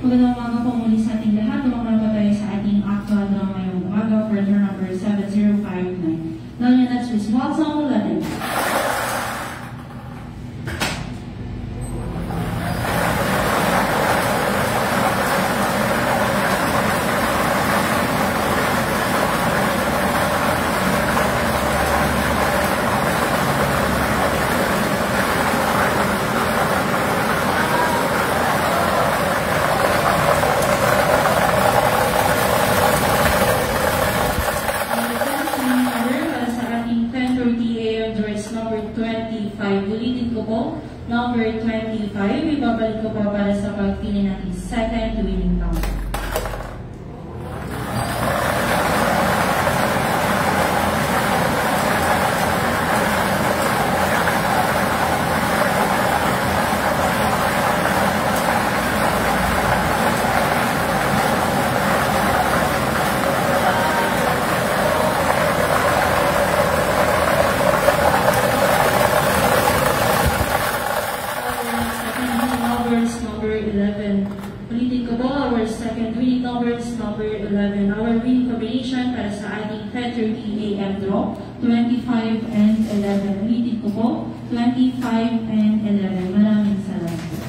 Magandang umaga po muli sa ating lahat. Tumakbo po tayo sa ating actual draw ngayong umaga for draw number 7059. Now, next is Watson 11. Ulitin ko po, number 25, ibabalik ko po para sa pagpili natin second winning count. Ulitin ko po, our second winning numbers, number 11. Our winning combination para sa ating 10:30 AM draw, 25 and 11. Ulitin ko po, 25 and 11. Maraming salamat.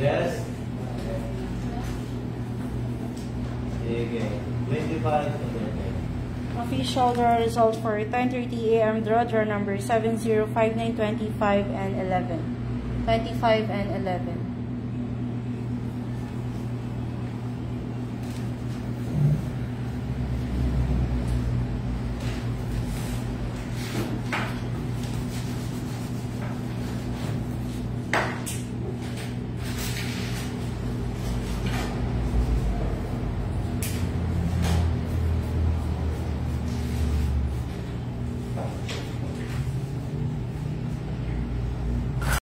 Yes. Okay. 25. Official draw result for 10:30 AM draw number 7059, 25 and 11. 25 and 11.